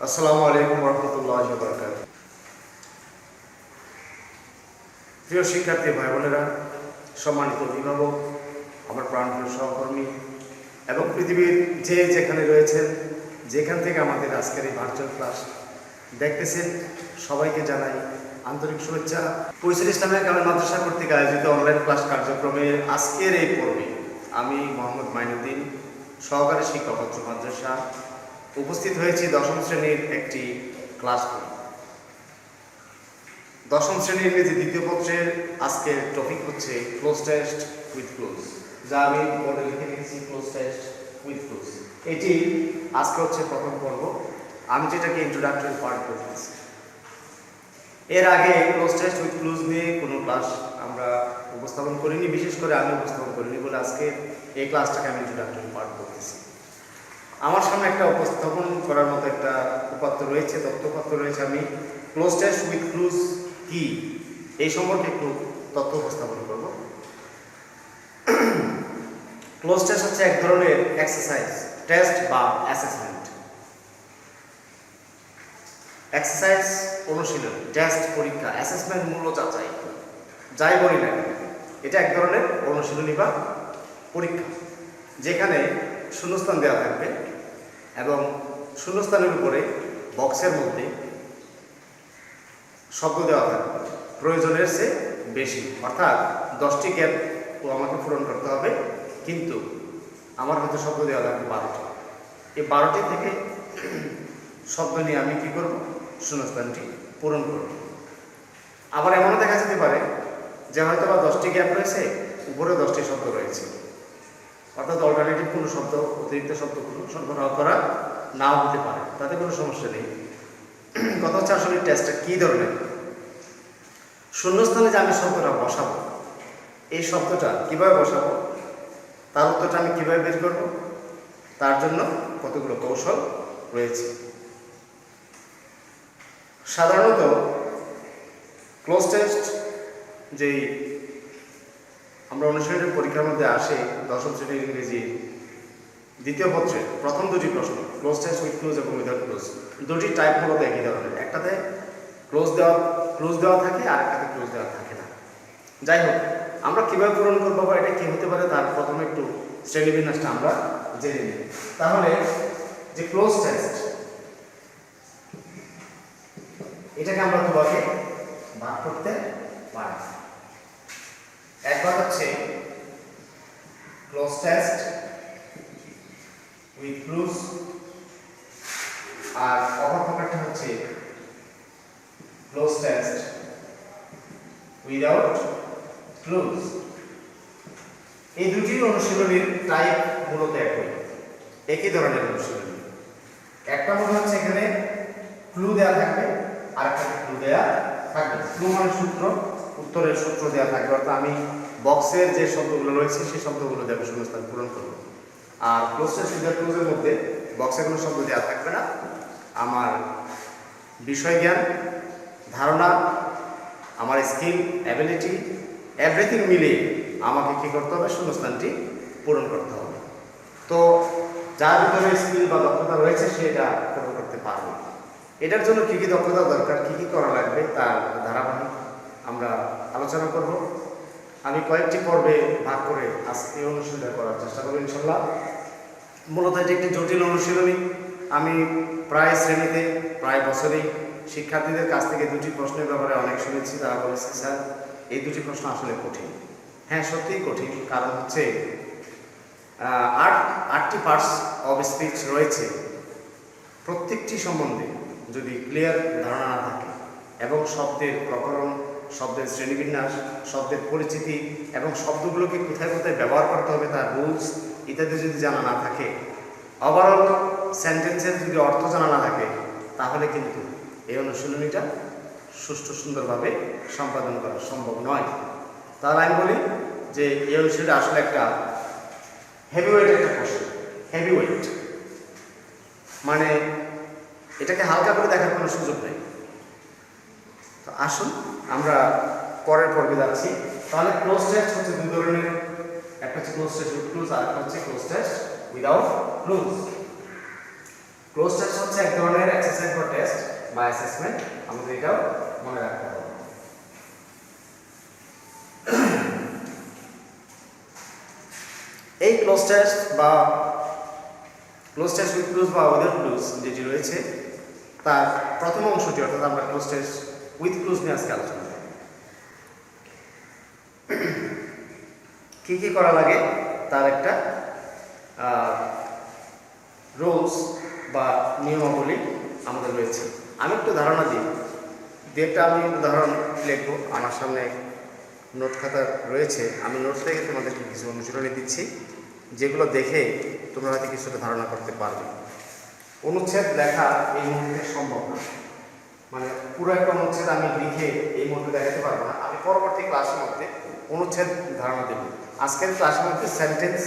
আসসালামু আলাইকুম রহমতুল্লাহি ওয়া বারাকাতুহু। প্রিয় শিক্ষার্থী ভাই বোনেরা, সম্মানিত অভিভাবক, আমার প্রাণপ্রিয় সহকর্মী এবং পৃথিবীর যে যেখানে রয়েছেন, যেখান থেকে আমাদের আজকের এই ভার্চুয়াল ক্লাস দেখতেছেন, সবাইকে জানাই আন্তরিক শুভেচ্ছা। কৈশোর ইসলামিয়া কামিল মাদ্রাসা কর্তৃক আয়োজিত অনলাইন ক্লাস কার্যক্রমের আজকের এই পর্বে আমি মোহাম্মদ মাইনুদ্দিন, সহকারী শিক্ষক অত্র মাদ্রাসা, উপস্থিত হয়েছি দশম শ্রেণীর একটি ক্লাস করে। দশম শ্রেণীর ইংরেজি দ্বিতীয় পত্রের আজকের টপিক হচ্ছে ক্লোজ টেস্ট উইথ ক্লোজ, যা আমি বোর্ডে লিখে রেখেছি ক্লোজ টেস্ট উইথ ক্লোজ। এটি আজকে হচ্ছে প্রথম পর্ব, আমি যেটাকে ইন্ট্রোডাক্টরি পার্ট করতেছি। এর আগে ক্লোজ টেস্ট উইথ ক্লোজ নিয়ে কোনো ক্লাস আমরা উপস্থাপন করিনি, বিশেষ করে আমি উপস্থাপন করিনি বলে আজকে এই ক্লাসটাকে আমি ইন্ট্রোডাক্টরি পার্ট করতেছি। আমার সামনে একটা উপস্থাপন করার মতো একটা উপাত্ত রয়েছে, তথ্যপাত্র রয়েছে। আমি ক্লোজ টেস্ট উইথ ক্লোজ কি এই সম্পর্কে একটু তথ্য উপস্থাপন করব। ক্লোজ টেস্ট হচ্ছে এক ধরনের এক্সারসাইজ, টেস্ট বা অ্যাসেসমেন্ট। এক্সারসাইজ অনুশীলন, টেস্ট পরীক্ষা, অ্যাসেসমেন্ট মূল্য যাচাই, যাই বলি না কেন, এটা এক ধরনের অনুশীলনী বা পরীক্ষা, যেখানে শূন্যস্থান দেওয়া থাকবে এবং শূন্যস্থানের উপরে বক্সের মধ্যে শব্দ দেওয়া থাকবে প্রয়োজনের চেয়ে বেশি, অর্থাৎ 10টি গ্যাপ আমাকে পূরণ করতে হবে, কিন্তু আমার হয়তো শব্দ দেওয়া থাকবে 12টি। এই 12টি থেকে শব্দ নিয়ে আমি কি করব? শূন্যস্থানটি পূরণ করব। আবার এমনও দেখা যেতে পারে যে হয়তো বা 10টি গ্যাপ রয়েছে, উপরে 10টি শব্দ রয়েছে, অর্থাৎ অল্টারনেটিভ কোনো শব্দ, অতিরিক্ত শব্দগুলো সরবরাহ করা নাও হতে পারে, তাতে কোনো সমস্যা নেই। কথা হচ্ছে আসলে টেস্টটা কী ধরনের। শূন্যস্থানে যে আমি শব্দটা বসাবো, এই শব্দটা কীভাবে বসাবো, তার উত্তরটা আমি কীভাবে বের করব, তার জন্য কতগুলো কৌশল রয়েছে। সাধারণত ক্লোজ টেস্ট যেই আমরা অনুশীলনের পরীক্ষার মধ্যে আসে, দশম শ্রেণীর ইংরেজি দ্বিতীয় পত্রের প্রথম দুটি প্রশ্ন, ক্লোজ টেস্ট উইথ ক্লোজ এবং উইদাউট ক্লোজ, দুটি টাইপ মূলত একই ধরনের। একটাতে ক্লোজ দেওয়া থাকে আর একটাতে ক্লোজ দেওয়া থাকে না। যাই হোক, আমরা কীভাবে পূরণ করবো বা এটা কী হতে পারে তার প্রথমে একটু শ্রেণীবিন্যাসটা আমরা জেনে নিই। তাহলে যে ক্লোজ টেস্ট, এটাকে আমরা দুভাগে ভাগ করতে পারি। একবার হচ্ছে ক্লোজ টেস্ট উইথ ক্লোজ, আর অপর প্রকারটা হচ্ছে ক্লোজ টেস্ট উইদাউট ক্লোজ। এই দুটি অনুশীলনীর টাইপ মূলত একই ধরনের অনুশীলনী। একটা মনে হচ্ছে এখানে ক্লু দেওয়া থাকবে, আর একটা ক্লু দেওয়া থাকবে। ক্লু মানে সূত্র, উত্তরের সূত্র দেওয়া থাকবে, অর্থাৎ আমি বক্সের যে শব্দগুলো রয়েছে সেই শব্দগুলো দেবে শূন্যস্থান পূরণ করব। আর ক্লোজ টেস্ট উইদাউট ক্লোজের মধ্যে বক্সে কোনো শব্দ দেওয়া থাকবে না, আমার বিষয় জ্ঞান, ধারণা, আমার স্কিল, অ্যাবিলিটি, এভরিথিং মিলিয়ে আমাকে কী করতে হবে? শূন্যস্থানটি পূরণ করতে হবে। তো যার ভিতরে স্কিল বা দক্ষতা রয়েছে সেটা পূরণ করতে পারবে। এটার জন্য কী কী দক্ষতা দরকার, কী কী করা লাগবে, তার ধারাবাহিক আমরা আলোচনা করব। আমি কয়েকটি পর্বে ভাগ করে আজকে এই অনুশীলনটা করার চেষ্টা করব ইনশাল্লাহ। মূলত এটি একটি জটিল অনুশীলনী। আমি প্রায় শ্রেণীতে, প্রায় বছরেই শিক্ষার্থীদের কাছ থেকে দুটি প্রশ্নের ব্যাপারে অনেক শুনেছি। তারা বলেছে, স্যার এই দুটি প্রশ্ন আসলে কঠিন। হ্যাঁ, সত্যিই কঠিন, কারণ হচ্ছে 8টি পার্টস অফ স্পিচ রয়েছে। প্রত্যেকটি সম্বন্ধে যদি ক্লিয়ার ধারণা না থাকে এবং শব্দের প্রকরণ, শব্দের শ্রেণীবিন্যাস, শব্দের পরিচিতি এবং শব্দগুলোকে কোথায় কোথায় ব্যবহার করতে হবে তার রুলস ইত্যাদি যদি জানা না থাকে, ওভারঅল সেন্টেন্সের যদি অর্থ জানা না থাকে, তাহলে কিন্তু এই অনুশীলনীটা সুষ্ঠু সুন্দরভাবে সম্পাদন করা সম্ভব নয়। তাহলে আমি বলি যে এই অনুশীলনটা আসলে একটা হেভিওয়েট একটা প্রশ্ন। হেভিওয়েট মানে এটাকে হালকা করে দেখার কোনো সুযোগ নেই। তো আসুন আমরা পরের পর্বে যাচ্ছি। তাহলে ক্লোজ টেস্ট হচ্ছে দুই ধরনের, একটা হচ্ছে ক্লোজ টেস্ট উইথ ক্লোজ, আর একটা হচ্ছে cloze test without close. Cloze test হচ্ছে এক ধরনের এক্সারসাইজ ফর টেস্ট বা অ্যাসেসমেন্ট, আমাদের এটাও মনে রাখতে হবে। এই ক্লোজ টেস্ট বা ক্লোজ টেস্ট উইথ ক্লুজ বা উইদাউট ক্লুজ যেটি রয়েছে তার প্রথম অংশটি, অর্থাৎ আমরা ক্লোজ টেস্ট উইথ ক্লুজ নিয়ে আজকে আলোচনা করব। কি কি করা লাগে তার একটা রুলস বা নিয়মাবলী আমাদের রয়েছে। আমি একটু ধারণা দিই, একটা আমি উদাহরণ লিখবো, আমার সামনে নোট খাতা রয়েছে, আমি নোট থেকে তোমাদেরকে কিছু অনুশীলনী দিচ্ছি যেগুলো দেখে তোমরা হয়তো কিছুটা ধারণা করতে পারবে। অনুচ্ছেদ লেখা এই মুহূর্তে সম্ভব না, মানে পুরো একটা অনুচ্ছেদ আমি লিখে এই মুহূর্তে দেখাতে পারবো না। আমি পরবর্তী ক্লাসের মধ্যে অনুচ্ছেদ ধারণা দেব। আজকের ক্লাসের মধ্যে সেন্টেন্স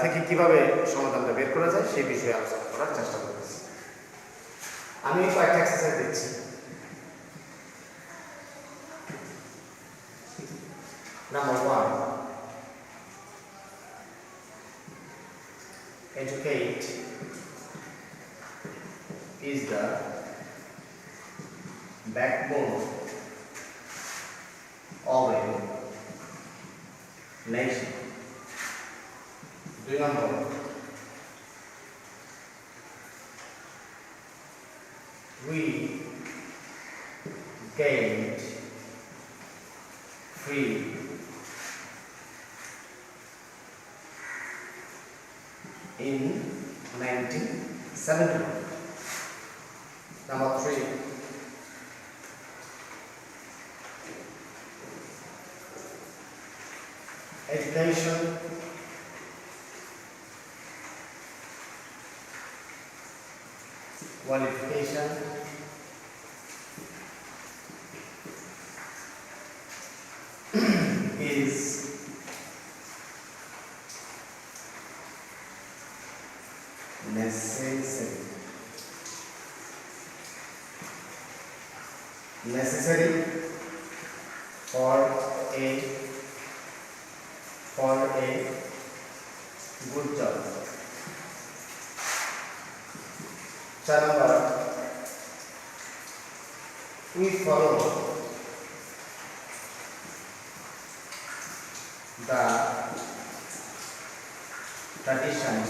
থেকে কিভাবে সমাধানটা বের করা যায় সেই বিষয়ে আলোচনা করার চেষ্টা করতেছি। আমি কয়েকটা এক্সারসাইজ দিচ্ছি। Number 1, educate is the backbone of a nation. 2 number, we gained free in 1970. Number 3, education qualification is necessary for a good job. 4 number, we follow the traditions,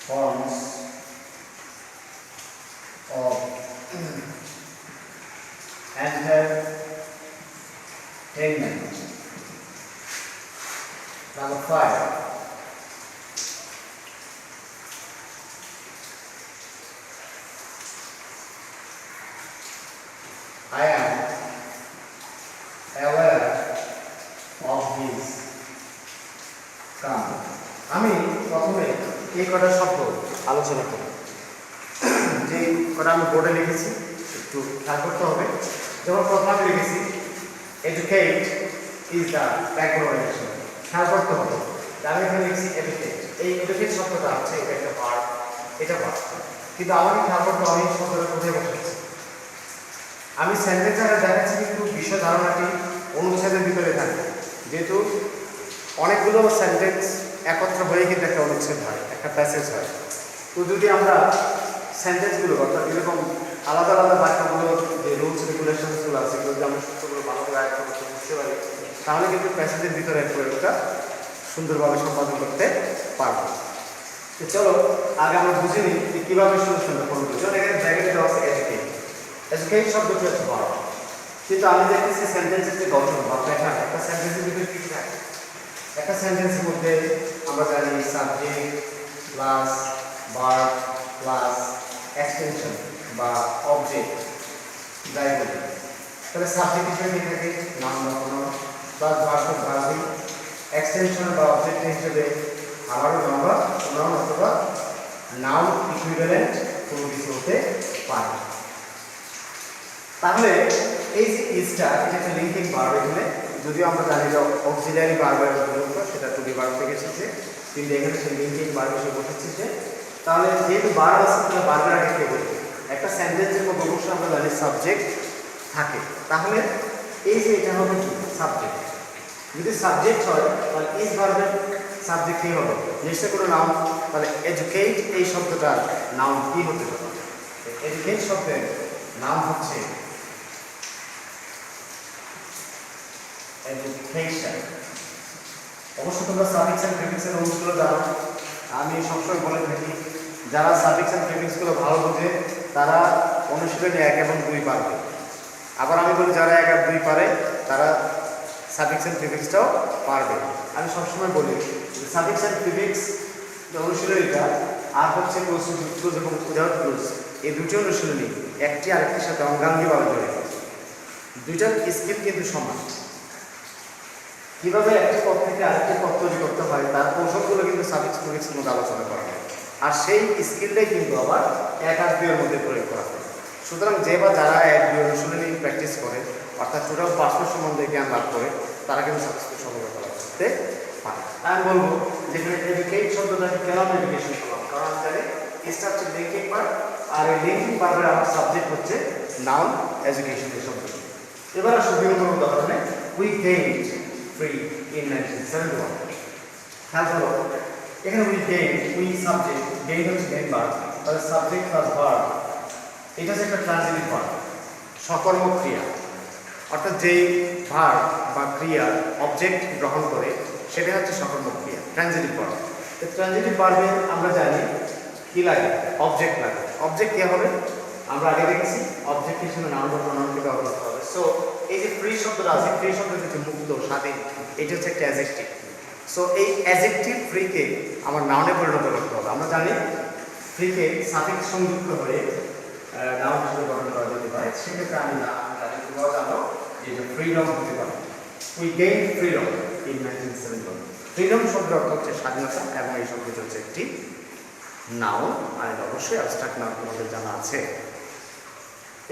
forms of entertainment. Number 5, I am aware of his come. আমি প্রথমে এই কটা শব্দ আলোচনা করি, যে কটা আমি বোর্ডে লিখেছি একটু খেয়াল করতে হবে। যেমন প্রথমে লিখেছি educate is the backbone of nation, খেয়াল করতে হবে। আমি এখানে লিখেছি এডুকেট, এই এডুকেট শব্দটা আছে এটা একটা ভার্ব, এটা ভার্ব, কিন্তু আমাকে খেয়াল করতে হবে এই শব্দটা কোথায় বসেছে। আমি সেন্টেন্স আরে দেখাচ্ছি কিন্তু বিষয় ধারণাটি অনুচ্ছেদের ভিতরে থাকে, যেহেতু অনেকগুলো সেন্টেন্স একত্র হয়ে কিন্তু একটা অনুচ্ছেদ হয়, একটা প্যাসেজ হয়। তো যদি আমরা সেন্টেন্সগুলো অর্থাৎ এরকম আলাদা আলাদা বাক্যগুলো যে রুলস রেগুলেশনসগুলো আছে এগুলো যদি আমরা সূত্রগুলো ভালো করে আয়ত্ত করতে বুঝতে পারি, তাহলে কিন্তু প্যাসেজের ভিতরে প্রয়োগটা সুন্দরভাবে সম্পাদন করতে পারবো। তো চলো আগে আমরা বুঝে নিই যে কীভাবে সলিউশনটা করবো। যেমন এখানে ব্র্যাকেটে দেওয়া আছে এডুকেট, এডুকেট শব্দটি হচ্ছে ভার্ব, কিন্তু আমি দেখতেছি সেন্টেন্সের যে গঠন বা প্যাটার্ন, একটা সেন্টেন্সের ভিতরে কী থাকে, একটা সেন্টেন্সের মধ্যে আমরা জানি subject plus verb plus extension বা অবজেক্ট যাই বলি, তাহলে সাবজেক্ট হিসেবে কী থাকে নাম বা প্রোনাউন প্লাস ভার্ব ভার্বি, এক্সটেনশন বা অবজেক্ট হিসেবে আবারও নাম বা প্রোনাউন অথবা নাউন ইকুইভ্যালেন্ট কোনো কিছু হতে পারে। তাহলে এই যে ইজটা এটা একটা লিঙ্কিং ভার্ব, এখানে যদিও আমরা জানি যে অক্সিলিয়ারি ভার্বের প্রয়োগ সেটা টু বি ভার্ব থেকে এসেছে, কিন্তু এখানে সেই লিঙ্কিং ভার্ব হিসেবে বসেছে যে, তাহলে যেহেতু ভার্ব আছে তাহলে ভার্বের আগে কে বলবে, একটা সেন্টেন্সের মধ্যে অবশ্যই আমরা জানি সাবজেক্ট থাকে, তাহলে এই যে এটা হবে কি সাবজেক্ট। যদি সাবজেক্ট হয় তাহলে ইজ ভার্বের সাবজেক্ট কী হবে, নিশ্চয়ই কোনো নাউন তাহলে এডুকেট এই শব্দটার নাউন কি হতে পারে? এডুকেট শব্দের নাম হচ্ছে এডুকেশন। অবশ্য তোমরা সাফিক্স এন্ড প্রিফিক্সের রুলসগুলো জানো। আমি সবসময় বলে থাকি যারা সাফিক্স এন্ড প্রিফিক্সগুলো ভালো বোঝে তারা অনুশীলনে 1 এবং 2 পারবে। আবার আমি বলি যারা 1 আর 2 পারে তারা সাফিক্স এন্ড প্রিফিক্সটাও পারবে। আমি সবসময় বলি যে সাফিক্স এন্ড প্রিফিক্স যে অনুশীলনীটা আর হচ্ছে ক্লোজ এবং উইদাউট ক্লোজ, এই দুটি অনুশীলনী একটি আরেকটির সাথে অঙ্গাঙ্গিভাবে জড়িত। দুইটার স্কিল কিন্তু সমান। কিভাবে একটি পদ থেকে আরেকটি পদ তৈরি করতে হয় তার কৌশলগুলো কিন্তু সাফিক্স প্রিফিক্সের মধ্যে আলোচনা করা হয়। আর সেই স্কিলটাই কিন্তু আবার 1 আর 2 এর মধ্যে প্রয়োগ করা হয়। সুতরাং যে বা যারা 1, 2 অনুশীলনী প্র্যাকটিস করে অর্থাৎ টোটাল 5 সম্বন্ধে জ্ঞান লাভ করে তারা কিন্তু সাকসেসফুল সমাধান করতে পারে। আমি বলবো যে এডুকেট শব্দটাকে কেন এডুকেশন করলাম, কারণ জানি এটা হচ্ছে লিঙ্কিং পার্ট আর এই লিঙ্কিং পার্টের আমার সাবজেক্ট হচ্ছে নাউন এডুকেশন এই শব্দ। এবার আসলে বিভিন্ন উদাহরণে উই গেইনড ফ্রি ইন 1971। খেয়াল করো এখানে we gained, we subject, gain হচ্ছে মেইন ভার্ব, তাহলে সাবজেক্ট প্লাস ভার্ব, এটা হচ্ছে একটা ট্রানজিটিভ ভার্ব, সকর্মক ক্রিয়া। অর্থাৎ যেই ভার্ব বা ক্রিয়া অবজেক্ট গ্রহণ করে সেটা হচ্ছে সকর্মক ক্রিয়া, ট্রানজিটিভ ভার্ব। তো ট্রানজিটিভ ভার্বে আমরা জানি কি লাগে, অবজেক্ট লাগে। অবজেক্ট কি হবে আমরা আগে দেখেছি, অবজেক্ট হিসেবে নাউন বা প্রোনাউনকে ব্যবহার করতে হবে। সো এই যে ফ্রি শব্দটা আছে, ফ্রি শব্দের হচ্ছে মুক্ত, স্বাধীন, এটা হচ্ছে একটা অ্যাডজেক্টিভ। সো এই অ্যাডজেক্টিভ ফ্রিকে আমার নাউনে পরিণত করতে হবে। আমরা জানি ফ্রিকে সাফিক্স সংযুক্ত হয়ে নাউন হিসেবে গঠন করা যেতে পারে। সেক্ষেত্রে আমি জানি তোমরাও জানো যে এটা ফ্রিডম হতে পারে। We gain freedom in 1971। Freedom শব্দের অর্থ হচ্ছে স্বাধীনতা এবং এই শব্দটি হচ্ছে একটি নাউন, আর অবশ্যই অ্যাবস্ট্রাক্ট নাউন তোমাদের জানা আছে।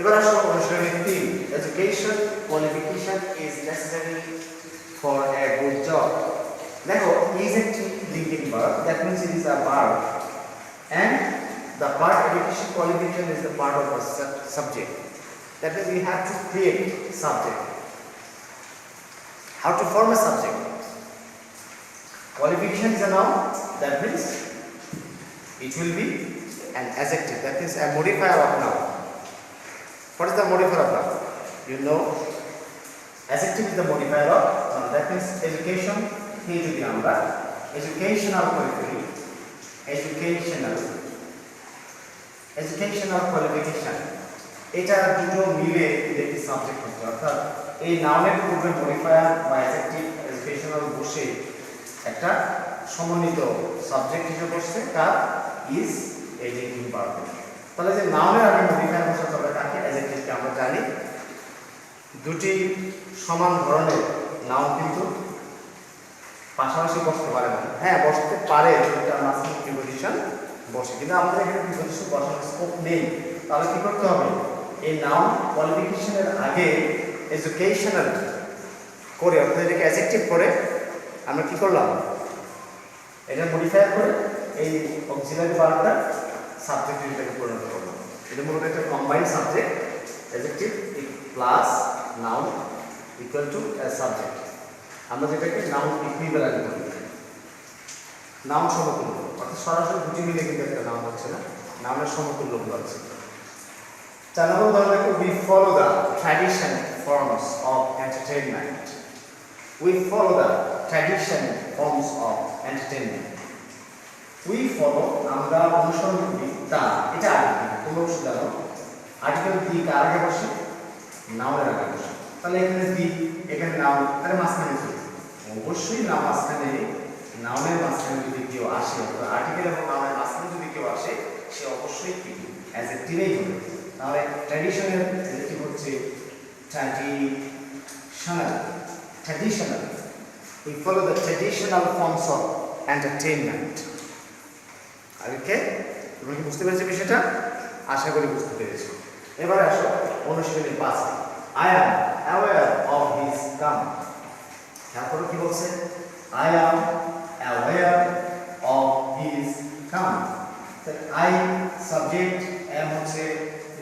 এবার আসো অনুশীলনী 3, education qualification is necessary for a good job. দেখো ইজ একটি linking verb, that means it is a verb and the part education qualification is the part of a subject. That means we have to create subject. How to form a subject? Qualification is a noun, that means it will be an adjective, that means a modifier of noun. What is the modifier of noun? You know, adjective is the modifier of noun. That means education, educational qualification, educational qualification, এটা দুটো মিলে একটি subject হচ্ছে। অর্থাৎ এই নাউনের পূর্বে modifier বা অ্যাডজেক্টিভ এডুকেশনাল বসে একটা সমন্বিত সাবজেক্ট হিসেবে বসছে কার, ইজ এই লিঙ্কিং ভার্ব। তাহলে যে নাউনের আগে মডিফায়ার বসাতে হবে কাকে, অ্যাডজেক্টিভকে। আমরা জানি দুটি সমান ধরনের নাউন কিন্তু পাশাপাশি বসতে পারে না। হ্যাঁ বসতে পারে, দুইটা মাঝখানে প্রিপোজিশন বসে, কিন্তু আমাদের এখানে প্রিপোজিশন বসার স্কোপ নেই। তাহলে কি করতে হবে, এই নাউন কোয়ালিফিকেশনের আগে এডুকেশনাল করে অর্থাৎ এটাকে অ্যাডজেক্টিভ করে আমরা কি করলাম, এটা মডিফাই করে এই অক্সিলারি ভার্বটা সাবজেক্ট হিসেবে পরিণত করলাম। এটা মূলত একটা combined subject, adjective plus noun equal to subject. আমরা যেটাকে নাউন ইকুইভ্যালেন্ট বলি, নাউন সমতুল্য, অর্থাৎ সরাসরি দুটি মিলে কিন্তু একটা নাউন হচ্ছে না, নাউনের সমতুল্য আছে। 4 নম্বর উদাহরণ দেখো, we follow the tradition forms of entertainment. We follow the tradition forms of entertainment. We follow, আমরা অনুসরণ করি, তা এটা আর্টিকেল, তোমরা অবশ্যই জানো আর্টিকেল দি কার আগে বসে, নাউনের আগে বসে। তাহলে এখানে দি, এখানে নাউন, তাহলে মাঝখানে কি, অবশ্যই না মাঝখানে, নাউনের মাঝখানে যদি কেউ আসে, আর্টিকেল এবং নাউনের মাঝখানে যদি কেউ আসে সে অবশ্যই কি অ্যাডজেক্টিভই হবে। তাহলে ট্র্যাডিশনাল অ্যাডজেক্টিভ হচ্ছে traditional. We follow the traditional forms of entertainment. ওকে, তোমরা কি বুঝতে পেরেছো বিষয়টা? আশা করি বুঝতে পেরেছো। এবার আসো অনুশীলনী 5, I am aware of his come. তারপরে কি বলছে, I am aware of his come. I subject, am হচ্ছে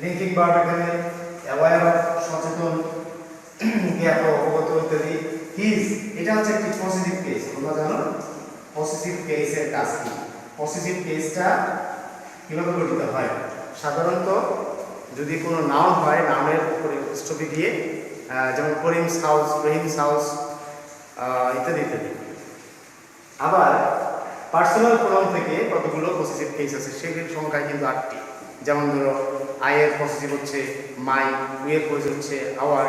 লিঙ্কিং ভার্ব, এখানে aware সচেতন, জ্ঞাত, অবগত ইত্যাদি। হিজ এটা হচ্ছে একটি পজিটিভ কেস, তোমরা জানো পজিটিভ কেসের কাজ কি, পসেসিভ কেসটা কিভাবে গঠিত হয়। সাধারণত যদি কোনো নাউন হয়, নাউনের উপরে স্টপি দিয়ে, যেমন করিমস হাউস, রহিমস হাউস ইত্যাদি ইত্যাদি। আবার পার্সোনাল প্রোনাউন থেকে কতগুলো পসেসিভ কেস আছে, সেগুলোর সংখ্যা কিন্তু 8টি। যেমন ধরো আই এর পসেসিভ হচ্ছে মাই, উই এর পসেসিভ হচ্ছে our,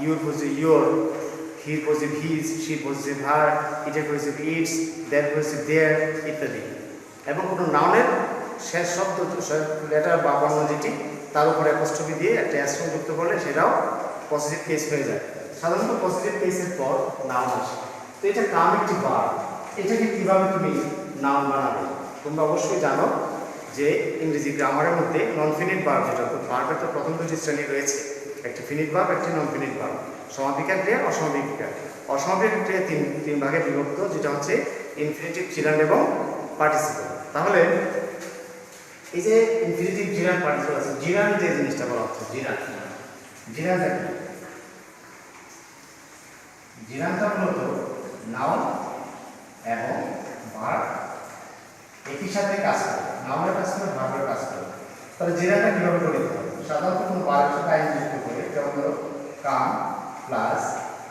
your possessive your, he possessive his, she possessive her, ইটের possessive its, their possessive their ইত্যাদি। এবং কোনো নাউনের শেষ শব্দ লেটার বা বর্ণ যেটি তার উপরে অ্যাপোস্ট্রফি দিয়ে একটা অ্যাস যুক্ত করলে সেটাও পসেসিভ কেস হয়ে যায়। সাধারণত পসেসিভ কেসের পর নাউন আসে। তো এটা কাম একটি ভার্ব, এটাকে কিভাবে তুমি নাউন বানাবে? তোমরা অবশ্যই জানো যে ইংরেজি গ্রামারের মধ্যে নন ফিনিট ভার্ব, যেটা ভার্বের তো প্রথম দুটি শ্রেণী রয়েছে, একটি ফিনিট ভার্ব, একটি নন ফিনিট ভার্ব। সমাপিকা ক্রিয়া, অসমাপিকা ক্রিয়া। অসমাপিকা ক্রিয়া তিন ভাগে বিভক্ত, যেটা হচ্ছে ইনফিনিটিভ, জিরান্ড এবং পার্টিসিপল। তাহলে এই যে ইনফিনিটিভ, জিরান্ড, পার্টিসিপল আছে, জিরান্ড যে জিনিসটা বলা হচ্ছে, জিরান্ডটা কি? জিরান্ডটা মূলত নাউন এবং ভার্ব একই সাথে কাজ করে, নাউনের কাজ করে, ভার্বের কাজ করে। তাহলে জিরান্ডটা কিভাবে গঠিত হয়? সাধারণত কোনো ভার্বের সাথে আইএনজি যুক্ত করে, যেমন ধরো come plus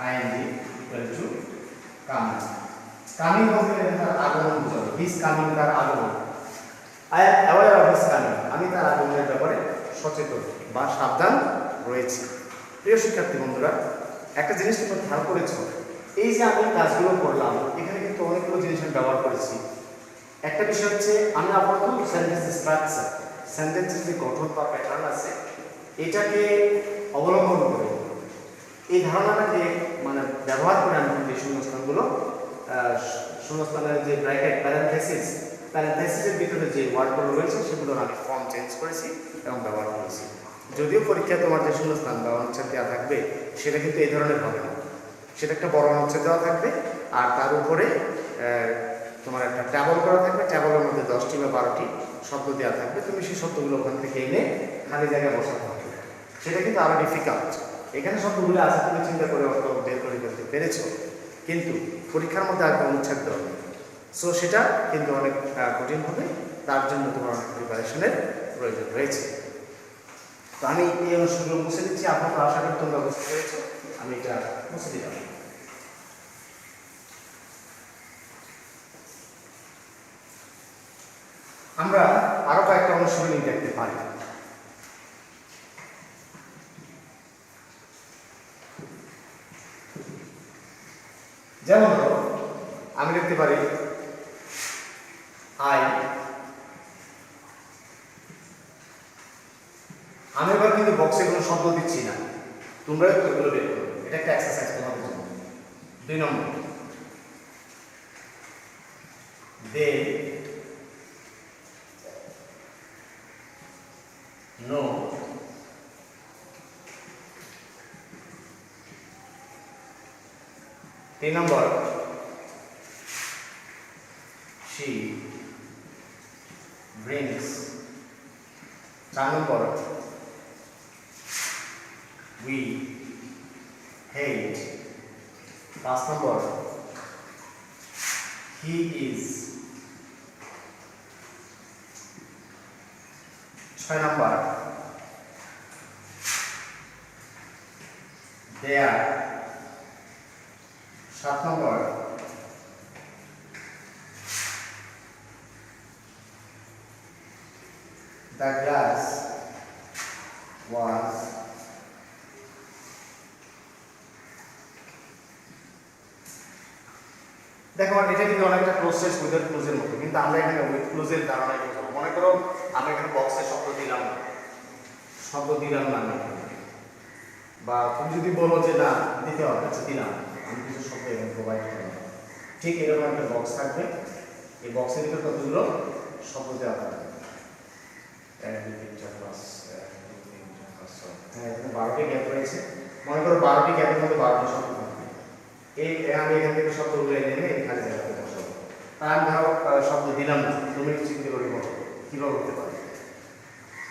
ING equal to coming. Coming বলতে গেলে তার আগমন বোঝাবে, হিজ কামিং, তার আগমন। I am aware of his coming, আমি তার আগমনের ব্যাপারে সচেতন বা সাবধান রয়েছে। প্রিয় শিক্ষার্থী বন্ধুরা, একটা জিনিস তোমরা খেয়াল করেছো, এই যে আমি কাজগুলো করলাম, এখানে কিন্তু অনেকগুলো জিনিস আমি ব্যবহার করেছি। একটা বিষয় হচ্ছে আমি আপাতত সেন্টেন্সের স্ট্রাকচার, সেন্টেন্সের যে গঠন বা প্যাটার্ন আছে, এটাকে অবলম্বন করে, এই ধারণাটাকে মানে ব্যবহার করে আমি কিন্তু এই শূন্যস্থানগুলো, শূন্যস্থানের যে ব্র্যাকেট, প্যারেনথেসিসের ভিতরে যে ওয়ার্ডগুলো রয়েছে সেগুলোর আমি ফর্ম চেঞ্জ করেছি এবং ব্যবহার করেছি। যদিও পরীক্ষায় তোমার যে শূন্যস্থান বা অনুচ্ছেদ দেওয়া থাকবে সেটা কিন্তু এই ধরনের হবে না, সেটা একটা বড় অনুচ্ছেদ দেওয়া থাকবে আর তার উপরে তোমার একটা ট্যাবল করা থাকবে, ট্যাবলের মধ্যে 10টি বা 12টি শব্দ দেওয়া থাকবে, তুমি সেই শব্দগুলো ওখান থেকে এনে খালি জায়গায় বসাতে হবে। সেটা কিন্তু আরো ডিফিকাল্ট। এখানে শব্দগুলো আছে, তুমি চিন্তা করে অর্থ বের করে ফেলতে পেরেছো, কিন্তু পরীক্ষার মধ্যে আগে অনুচ্ছেদ দেওয়া হবে, সো সেটা কিন্তু অনেক কঠিন হবে। তার জন্য তোমার অনেক প্রিপারেশনের প্রয়োজন রয়েছে। তো আমি এই অনুষ্ঠগুলো মুছে দিচ্ছি, আপনারা আশা করি তোমরা বুঝতে পেরেছো। আমি এটা মুছে দিলাম। আমরা আরো কয়েকটা অনুশীলনী দেখতে পারি। যেমন আমি দেখতে পারি আমি এবার কিন্তু বক্সে কোনো শব্দ দিচ্ছি না, তোমরা উত্তরগুলো বের করো। এটা একটা এক্সারসাইজ তোমাদের জন্য। 2 নম্বর, দে নো তিন নম্বর, she brings। 4 number, we hate। 5 number, he is। 6 number, they are। 7 number, the glass was। দেখো এটা কিন্তু অনেকটা প্রসেস উইদাউট ক্লোজের মতো, কিন্তু আমরা এখানে উইথ ক্লোজের ধারণায় বোঝাবো। মনে করো আমি এখানে বক্সে শব্দ দিলাম না, আমি, বা তুমি যদি বলো যে না দিতে হবে, আচ্ছা দিলাম, আমি কিছু শব্দ এখানে প্রোভাইড করলাম, ঠিক এরকম একটা বক্স থাকবে। এই বক্সের ভিতরে কতগুলো শব্দ দেওয়া থাকবে, 1 2 3 4 5 হ্যাঁ, এখানে 12টি গ্যাপ রয়েছে। মনে করো 12টি গ্যাপের মধ্যে 12টি শব্দ থাকবে। আমি এখান থেকে শব্দগুলো এনে এখানে জায়গাতে বসাবো। তাই আমি ধরো শব্দ দিলাম না, তুমি চিন্তা করে বলো কীভাবে হতে পারে।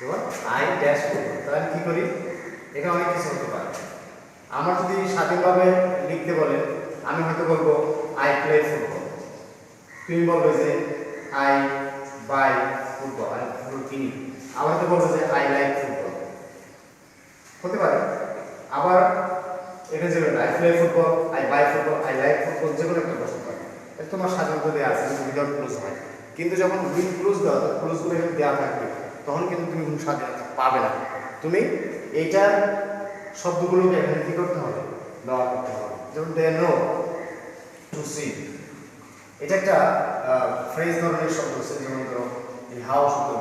এবার আই ড্যাশ করবো, তাহলে আমি কী করি, এখানে অনেক কিছু হতে পারে। আমার যদি স্বাধীনভাবে লিখতে বলেন, আমি হয়তো বলবো আই প্লে ফুটবল, তুমি বলবে যে আই বাই ফুটবল, আমি ফুটবল কিনি। আবার হয়তো বলবো যে আই লাইক ফুটবল, হতে পারে। আবার এখানে যে I play football, I buy football, I like football, যে কোনো একটা বসতে পারে। এটা তোমার স্বাধীনতা দেওয়া আছে উইদাউট ক্লোজ হয়। কিন্তু যখন উইথ ক্লোজ দেওয়া, ক্লোজগুলো এখানে দেওয়া থাকবে, তখন কিন্তু তুমি কোনো স্বাধীনতা পাবে না। তুমি এইটার শব্দগুলোকে এখানে কি করতে হবে, দেওয়া করতে হবে। যেমন দে নো টু সি, এটা একটা ফ্রেজ ধরনের শব্দ আছে। যেমন ধরো এই হাউ শব্দ,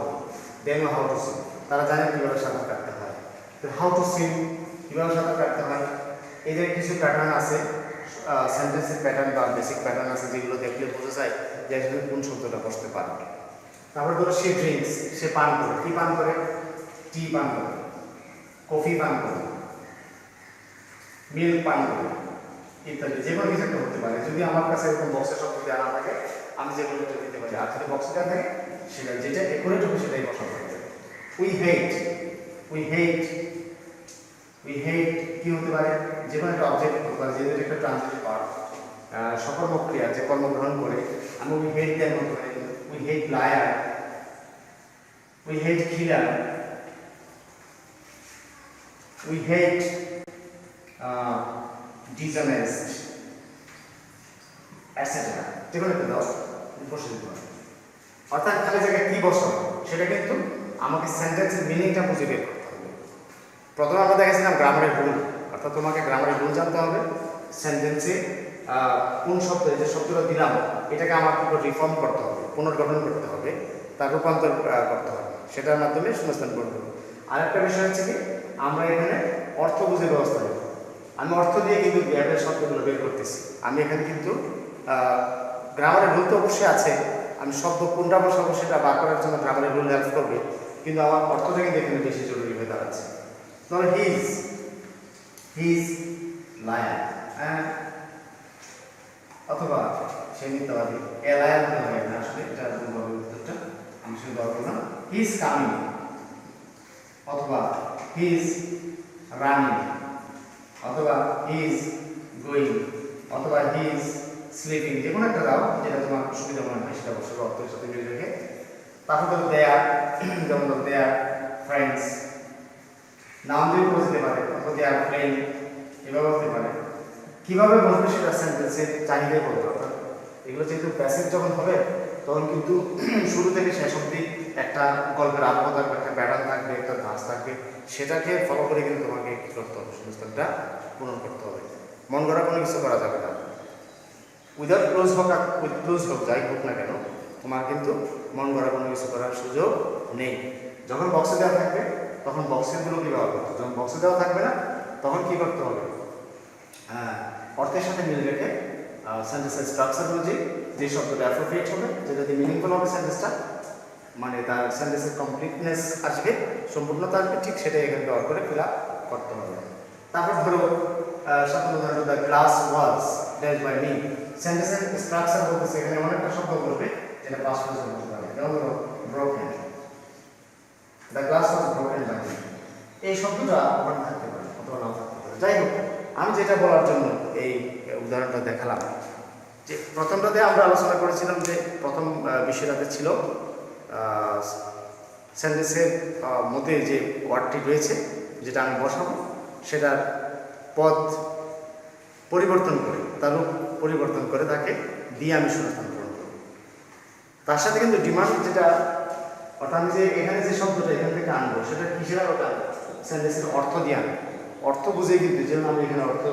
they know how to see, তারা জানে কীভাবে সাঁতার কাটতে হয়। তো হাউ টু সি, কীভাবে সাঁতার কাটতে হয়, এদের কিছু প্যাটার্ন আছে, সেন্টেন্সের প্যাটার্ন বা বেসিক প্যাটার্ন আছে, যেগুলো দেখলে বোঝা যায় যে আসলে কোন শব্দটা বসতে পারে। তারপর ধরো সে ড্রিঙ্কস, সে পান করে, কি পান করে, টি পান করে, কফি পান করে, মিল্ক পান করে, ইত্যাদি। যে কোনো কিছু একটা হতে পারে। যদি আমার কাছে এরকম বক্সের শব্দ দেওয়া না থাকে, আমি যে কোনো একটা দিতে পারি। আর যদি বক্সে দেওয়া থাকে, সেটা যেটা একুরেট হবে সেটাই বসাতে হবে। We hate, we hate, we হেট কি হতে পারে, যে কোনো একটা অবজেক্ট হতে পারে, যেহেতু একটা ট্রানজিটিভ পার্ট, সকর্ম ক্রিয়া যে কর্মগ্রহণ করে। আমি উই হেট দেন হতে পারে, we hate liar, we hate killer, we hate dishonest, etc. যে কোনো একটা দাও বসে দিতে পারো। অর্থাৎ খালি জায়গায় কি বসো সেটা কিন্তু আমাকে সেন্টেন্সের মিনিংটা বুঝে বের করতে হবে। প্রথমে আমরা দেখেছিলাম গ্রামারের রুল, অর্থাৎ তোমাকে গ্রামারের রুল জানতে হবে। সেন্টেন্সে কোন শব্দ, যে শব্দটা দিলাম এটাকে আমার কি রিফর্ম করতে হবে, পুনর্গঠন করতে হবে, তার রূপান্তর করতে হবে, সেটার মাধ্যমে শূন্যস্থান পূরণ করবো। আরেকটা বিষয় হচ্ছে কি, আমরা এখানে অর্থ বুঝে ব্যবস্থা নেব। আমি অর্থ দিয়ে কিন্তু গ্রামের শব্দগুলো বের করতেছি। আমি এখানে কিন্তু গ্রামারের রুল তো অবশ্যই আছে, আমি শব্দ কোনটা বসাবো সেটা বার করার জন্য গ্রামারের রুল হেল্প করবে, কিন্তু আমার অর্থটা কিন্তু এখানে বেশি জরুরি হয়ে দাঁড়াচ্ছে। ধরো হিজ লায়ন, অথবা সে মিথ্যাবাদী, এ লায়ন হতে হবে না, আসলে এটা ভুলভাবে উত্তরটা আমি শুধু দরকার না। হিজ কামিং, অথবা হিজ রানিং, অথবা হিজ গোয়িং, অথবা হিজ স্লিপিং, যে কোনো একটা দাও যেটা তোমার সুবিধা মনে হয় সেটা বসে অর্থের সাথে মিলে রেখে। তারপর ধরো দেয়ার, যেমন ধরো দেয়ার ফ্রেন্ডস, নাম দিয়ে বসতে পারে, অথবা দেয়ার প্লেন, এভাবে হতে পারে। কীভাবে বসবে সেটা সেন্টেন্সের চাহিদাই বলতে হবে। এগুলো যেহেতু প্যাসিভ যখন হবে, তখন কিন্তু শুরু থেকে শেষ অবধি একটা গল্পের আত্ম থাকবে, একটা প্যাটার্ন থাকবে, একটা ধাঁচ থাকবে, সেটাকে ফলো করে কিন্তু তোমাকে কী করতে হবে, শূন্যস্থানটা পূরণ করতে হবে। মন গড়া কোনো কিছু করা যাবে না। উইদাউট ক্লোজ হোক আর উইথ ক্লোজ হোক, যাই হোক না কেন, তোমার কিন্তু মন গড়া কোনো কিছু করার সুযোগ নেই। যখন বক্সে দেওয়া থাকবে তখন বক্সেরগুলো কী ব্যবহার করতে হবে, যখন বক্সে দেওয়া থাকবে না তখন কী করতে হবে, অর্থের সাথে মিল রেখে সেন্টেন্সের স্ট্রাকচার অনুযায়ী যে শব্দটা অ্যাপ্রোপ্রিয়েট হবে, যেটা দিয়ে মিনিংফুল হবে সেন্টেন্সটা, মানে তার সেন্টেন্সের কমপ্লিটনেস আসবে, সম্পূর্ণতা আসবে, ঠিক সেটাই এখানে ব্যবহার করে ফিল আপ করতে হবে। তারপর ধরো ধরো the glass was dash by me, সেন্টেন্সের স্ট্রাকচার বলতেছে এখানে এমন একটা শব্দ বলবে যেটা পাস্ট টেন্সে বলতে পারে। যেমন ধরো broken, the glass was broken by me, এই শব্দটা ওখানে থাকতে পারে অথবা নাও থাকতে পারে। যাই হোক, আমি যেটা বলার জন্য এই উদাহরণটা দেখালাম, যে প্রথমটাতে আমরা আলোচনা করেছিলাম যে প্রথম বিষয়টাতে ছিল সেন্টেন্সের মধ্যে যে ওয়ার্ডটি রয়েছে যেটা আমি বসাবো, সেটার পদ পরিবর্তন করে, তার রূপ পরিবর্তন করে তাকে দিয়ে আমি শূন্যস্থান পূরণ করব। তার সাথে কিন্তু ডিমান্ড যেটা, অর্থাৎ আমি যে এখানে যে শব্দটা এখান থেকে আনবো সেটা কিসের ওটা সেন্টেন্সের অর্থ দিয়ে আনবো। অর্থ বুঝে কিন্তু, যেন আমি এখানে অর্থ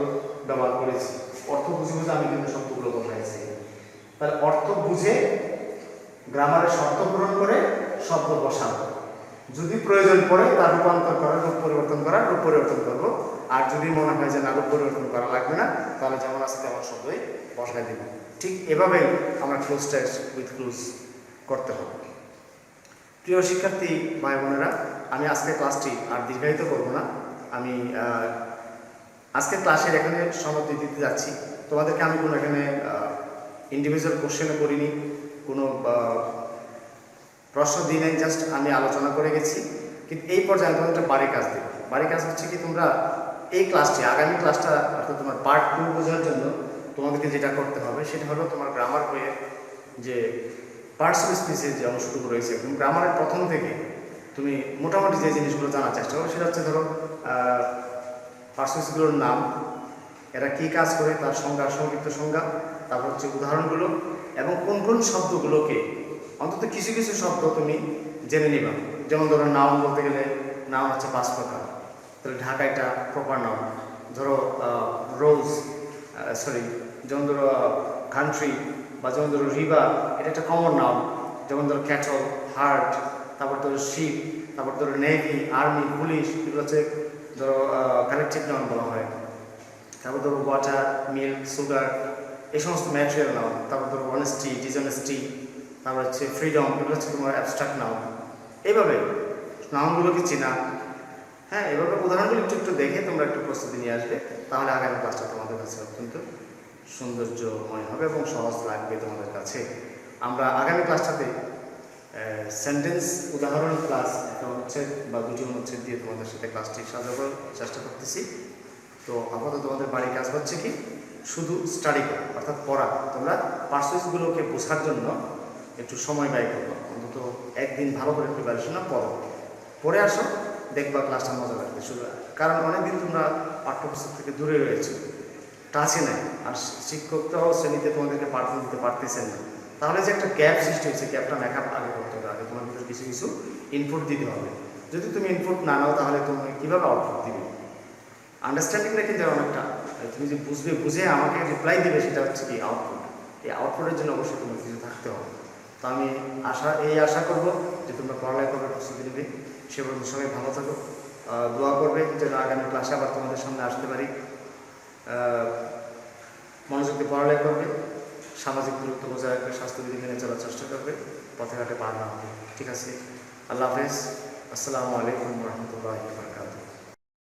ব্যবহার করেছি, অর্থ বুঝে বুঝে আমি কিন্তু শব্দগুলো বসাইছি। তাহলে অর্থ বুঝে গ্রামারের শর্ত পূরণ করে শব্দ বসাবো। যদি প্রয়োজন পড়ে তার রূপান্তর করার, রূপ পরিবর্তন করার, রূপ পরিবর্তন করবো। আর যদি মনে হয় যে না, রূপ পরিবর্তন করা লাগবে না, তাহলে যেমন আছে তেমন শব্দই বসাই দেব। ঠিক এভাবেই আমরা ক্লোজ টেক্সট উইথ ক্লোজ করতে হবে। প্রিয় শিক্ষার্থী ভাই বোনেরা, আমি আজকের ক্লাসটি আর দীর্ঘায়িত করব না। আমি আজকের ক্লাসের এখানে সমাপ্তি দিতে যাচ্ছি। তোমাদেরকে আমি কোনো এখানে ইন্ডিভিজুয়াল কোশ্চেনও করিনি, কোনো প্রশ্ন দিই নাই, জাস্ট আমি আলোচনা করে গেছি। কিন্তু এই পর্যায়ে আমি তোমাদের একটা বাড়ি কাজ দেব। বাড়ি কাজ হচ্ছে কি, তোমরা এই ক্লাসটি, আগামী ক্লাসটা অর্থাৎ তোমার পার্ট 2 বোঝার জন্য তোমাদেরকে যেটা করতে হবে সেটা হলো তোমার গ্রামার বইয়ের যে পার্টস অফ স্পিচের যে অংশটুকু রয়েছে এবং গ্রামারের প্রথম থেকে তুমি মোটামুটি যে জিনিসগুলো জানার চেষ্টা করো সেটা হচ্ছে ধরো পার্টস অফ স্পিচগুলোর নাম, এরা কী কাজ করে তার সংজ্ঞা, সংক্ষিপ্ত সংজ্ঞা, তারপর হচ্ছে উদাহরণগুলো এবং কোন কোন শব্দগুলোকে অন্তত কিছু কিছু শব্দ তুমি জেনে নিবা। যেমন ধরো নাউন বলতে গেলে নাউন হচ্ছে 5 প্রকার, তাহলে ঢাকা এটা প্রপার নাউন। ধরো রোজ যেমন ধরো কান্ট্রি বা যেমন ধরো রিভার, এটা একটা কমন নাউন। যেমন ধরো ক্যাটল, হার্ট, তারপর ধরো শিপ, তারপর ধরো নেভি, আর্মি, পুলিশ, এগুলো হচ্ছে ধরো কালেকটিভ নাউন বলা হয়। তারপর ধরো ওয়াটার, মিল্ক, সুগার, এই সমস্ত ম্যাটেরিয়াল নাউন। তারপর ধরো অনেস্টি, ডিসঅনেস্টি, তারপর হচ্ছে ফ্রিডম, এগুলো হচ্ছে তোমার অ্যাবস্ট্রাক্ট নাউন। এইভাবে নাউনগুলোকে চেনা, হ্যাঁ, এভাবে উদাহরণগুলো একটু একটু দেখে তোমরা একটু প্রস্তুতি নিয়ে আসবে, তাহলে আগামী ক্লাসটা তোমাদের কাছে অত্যন্ত সৌন্দর্যময় হবে এবং সহজ লাগবে তোমাদের কাছে। আমরা আগামী ক্লাসটাতে সেন্টেন্স উদাহরণ ক্লাস একটা অনুচ্ছেদ বা দুটি অনুচ্ছেদ দিয়ে তোমাদের সাথে ক্লাসটি সাজাবার চেষ্টা করতেছি। তো আপাতত তোমাদের বাড়ির কাজ হচ্ছে কি, শুধু স্টাডি করো, অর্থাৎ পড়া। তোমরা পার্সেসগুলোকে বোঝার জন্য একটু সময় ব্যয় করবো, অন্তত একদিন ভালো করে প্রিপারেশন পড়ো, পড়ে আসো, দেখবা ক্লাসটা মজা লাগবে। শুধু কারণ অনেকদিন তোমরা পাঠ্যপুস্তক থেকে দূরে রয়েছো, টাচে নেই, আর শিক্ষকরাও শ্রেণীতে তোমাদেরকে পাঠদান দিতে পারতেছেন না। তাহলে যে একটা গ্যাপ সৃষ্টি হয়েছে, গ্যাপটা মেকআপ আগে করতে হবে, আগে তোমার ভিতরে কিছু কিছু ইনপুট দিতে হবে। যদি তুমি ইনপুট না নাও তাহলে তুমি কীভাবে আউটপুট দিবে? আন্ডারস্ট্যান্ডিংটা কিন্তু অনেকটা, তুমি যে বুঝে আমাকে রিপ্লাই দিবে, সেটা হচ্ছে কি আউটপুট। এই আউটপুটের জন্য অবশ্যই তোমার কিছু থাকতে হবে। তো আমি আশা করব যে তোমরা পড়ালেখা করবে, প্রস্তুতি নেবে। সে পর্যন্ত সবাই ভালো থাকো, দোয়া করবে যেন আগামী ক্লাসে আবার তোমাদের সামনে আসতে পারি। মনোযোগ দিয়ে পড়ালেখা করবে, সামাজিক দূরত্ব বজায় রাখবে, স্বাস্থ্যবিধি মেনে চলার চেষ্টা করবে, পথে ঘাটে পার না হবে। ঠিক আছে, আল্লাহ হাফেজ, আসসালামু আলাইকুম রহমতুল্লাহ।